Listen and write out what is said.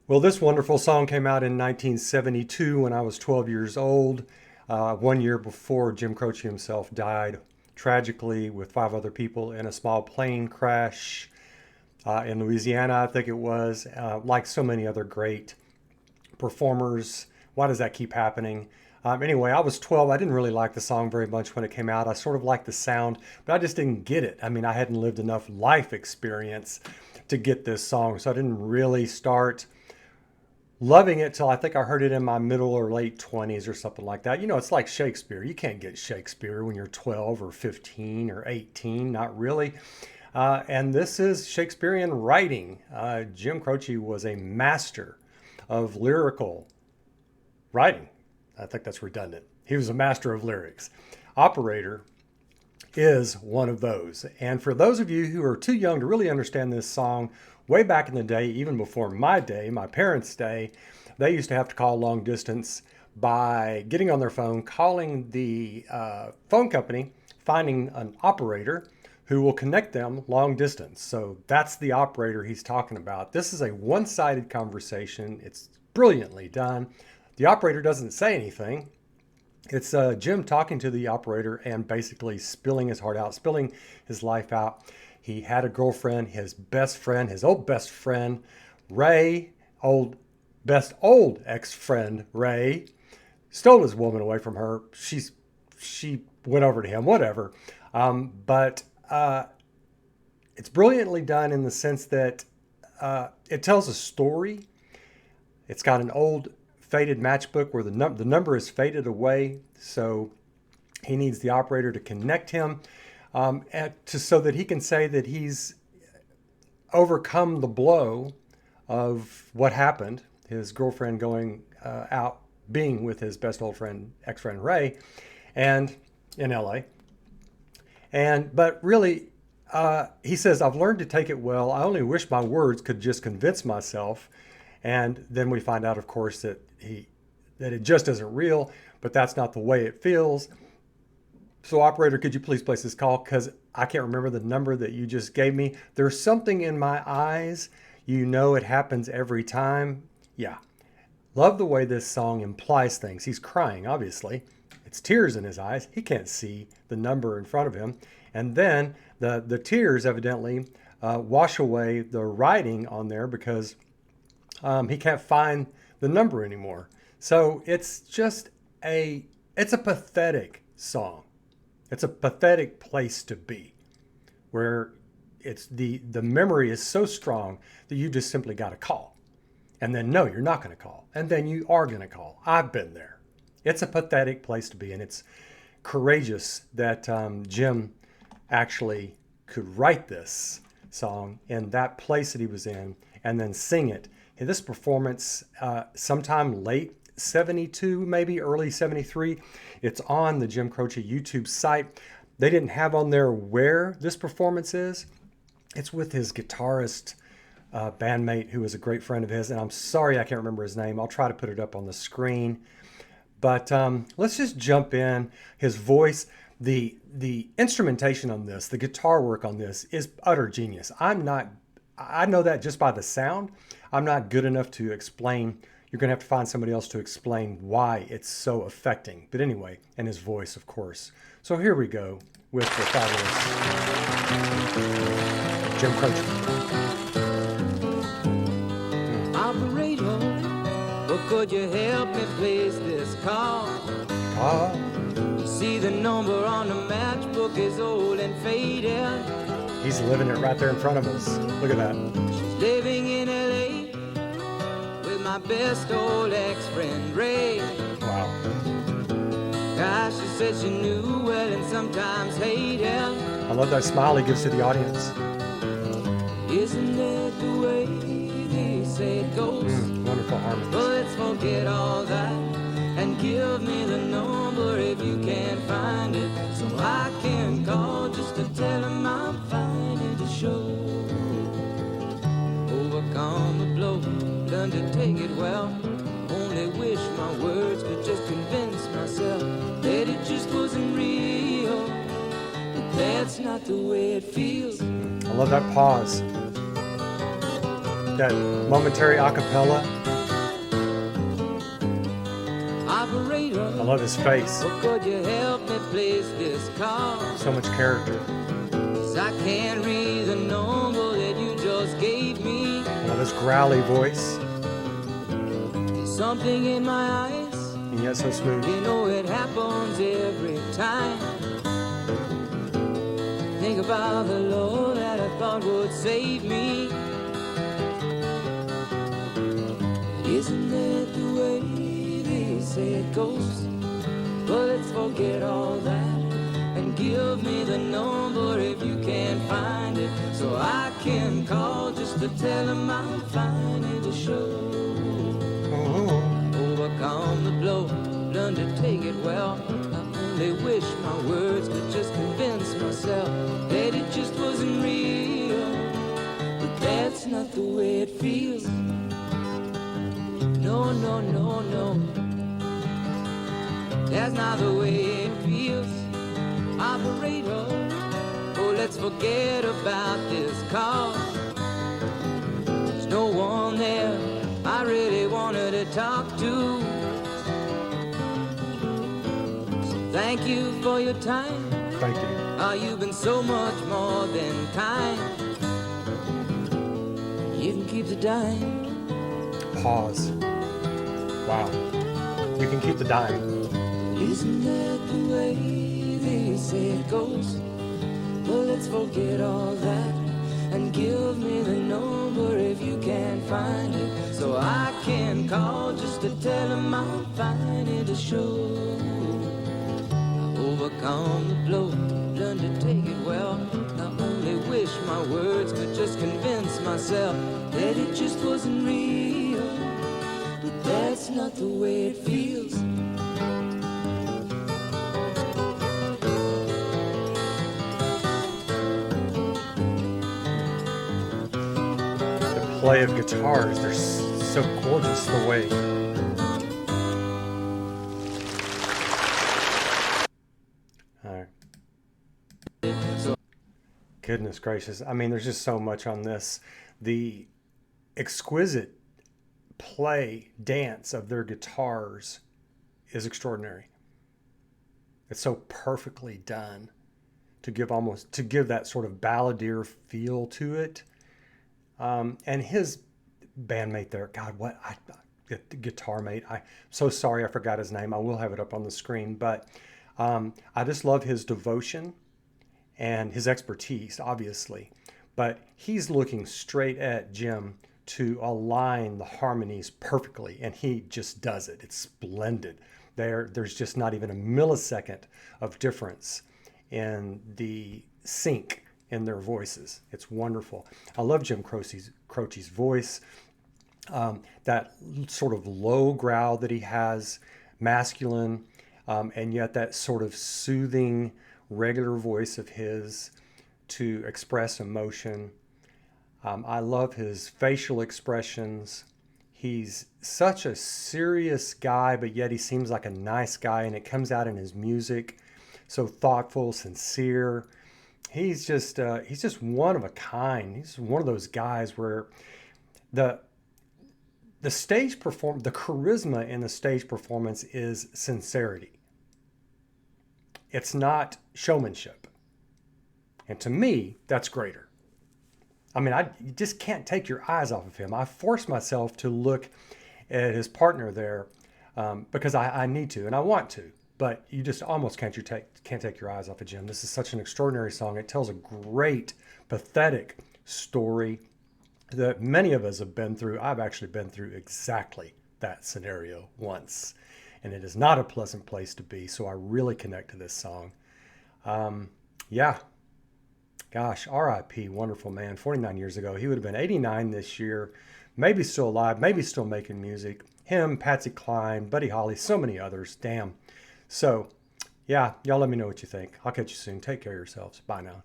Well, this wonderful song came out in 1972 when I was 12 years old, 1 year before Jim Croce himself died tragically with five other people in a small plane crash in Louisiana, I think it was. Like so many other great performers, why does that keep happening? Anyway, I was 12. I didn't really like the song very much when it came out. I sort of liked the sound, but I just didn't get it. I mean, I hadn't lived enough life experience to get this song, so I didn't really start loving it till I think I heard it in my middle or late 20s or something like that. You know, it's like Shakespeare. You can't get Shakespeare when you're 12 or 15 or 18, not really. And this is Shakespearean writing. Jim Croce was a master of lyrical writing. I think that's redundant. He was a master of lyrics. Operator is one of those. And for those of you who are too young to really understand this song, way back in the day, even before my day, my parents' day, they used to have to call long distance by getting on their phone, calling the phone company, finding an operator who will connect them long distance. So that's the operator he's talking about. This is a one-sided conversation. It's brilliantly done. The operator doesn't say anything. It's Jim talking to the operator and basically spilling his heart out, spilling his life out. He had a girlfriend, his best friend, his old best friend, Ray, old ex-friend Ray, stole his woman away from her. She went over to him, whatever. But it's brilliantly done in the sense that it tells a story. It's got an old faded matchbook where the number is faded away, so he needs the operator to connect him so that he can say that he's overcome the blow of what happened, his girlfriend going out being with his best old friend, ex-friend Ray, and in LA. But really, he says, I've learned to take it well. I only wish my words could just convince myself. And then we find out, of course, that it just isn't real, but that's not the way it feels. So operator, could you please place this call? Because I can't remember the number that you just gave me. There's something in my eyes. You know it happens every time. Yeah. Love the way this song implies things. He's crying, obviously. It's tears in his eyes. He can't see the number in front of him. And then the tears evidently wash away the writing on there because he can't find the number anymore. So it's just it's a pathetic song. It's a pathetic place to be, where it's the memory is so strong that you just simply got to call. And then no, you're not going to call. And then you are going to call. I've been there. It's a pathetic place to be, and it's courageous that Jim actually could write this song in that place that he was in and then sing it. And this performance, sometime late 72, maybe early 73, it's on the Jim Croce YouTube site. They didn't have on there where this performance is. It's with his guitarist bandmate, who is a great friend of his, and I'm sorry I can't remember his name. I'll try to put it up on the screen. But let's just jump in. His voice, the instrumentation on this, the guitar work on this is utter genius. I know that just by the sound. I'm not good enough to explain. You're going to have to find somebody else to explain why it's so affecting. But anyway, and his voice, of course. So here we go with the fabulous Jim Croce. Operator, but could you help me place this call? See, the number on the matchbook is old and faded. He's living it right there in front of us. Look at that. Living in LA with my best old ex-friend Ray. Wow. Gosh, she said she knew well and sometimes hated. I love that smile he gives to the audience. Isn't that the way they say it goes? Wonderful harmony. But let's forget all that and give me the number if you can't find it, so I can call just to tell him I'm finding the show. Overcome the blow, learn to take it well. Only wish my words could just convince myself that it just wasn't real. But that's not the way it feels. I love that pause. That momentary a cappella. Operator, I love his face. or could you help me place this call? So much character. 'Cause I can't read the number that you just gave me. I love his growly voice. There's something in my eyes, And yet so smooth. you know it happens every time. Think about the Lord that I thought would save me. Isn't that the way they say it goes? But let's forget all that and give me the number if you can't find it, so I can call just to tell him I'm finding the show. Oh. Overcome the blow, learn to take it well. I only wish my words could just convince myself that it just wasn't real. But that's not the way it feels. No, no, no, no. That's not the way it feels. Operator, oh, let's forget about this call. There's no one there I really wanted to talk to. So thank you for your time. Thank you. You've been so much more than kind. You can keep the dime. Pause. Wow. You can keep the dime. Isn't that the way they say it goes? Well, let's forget all that and give me the number if you can't find it, so I can call just to tell him I'm finding the show. I overcome the blow, learn to take it well. I only wish my words could just convince myself that it just wasn't real. But that's not the way it feels. The play of guitars, they're so gorgeous the way. All right. Goodness gracious. I mean, there's just so much on this. The exquisite play, dance of their guitars is extraordinary. It's so perfectly done to give that sort of balladeer feel to it. And his bandmate there, God, the guitar mate, I'm so sorry I forgot his name. I will have it up on the screen, but I just love his devotion and his expertise, obviously. But he's looking straight at Jim to align the harmonies perfectly, and he just does it. It's splendid. There's just not even a millisecond of difference in the sync in their voices. It's wonderful. I love Jim Croce's voice. That sort of low growl that he has, masculine, and yet that sort of soothing, regular voice of his to express emotion. I love his facial expressions. He's such a serious guy, but yet he seems like a nice guy, and it comes out in his music. So thoughtful, sincere. He's just one of a kind. He's one of those guys where the charisma in the stage performance is sincerity. It's not showmanship. And to me, that's greater. I mean, you just can't take your eyes off of him. I force myself to look at his partner there because I need to and I want to. But you just almost can't take your eyes off of Jim. This is such an extraordinary song. It tells a great, pathetic story that many of us have been through. I've actually been through exactly that scenario once. And it is not a pleasant place to be. So I really connect to this song. Yeah. Gosh, R.I.P. Wonderful man. 49 years ago. He would have been 89 this year. Maybe still alive. Maybe still making music. Him, Patsy Cline, Buddy Holly, so many others. Damn. So, yeah, y'all let me know what you think. I'll catch you soon. Take care of yourselves. Bye now.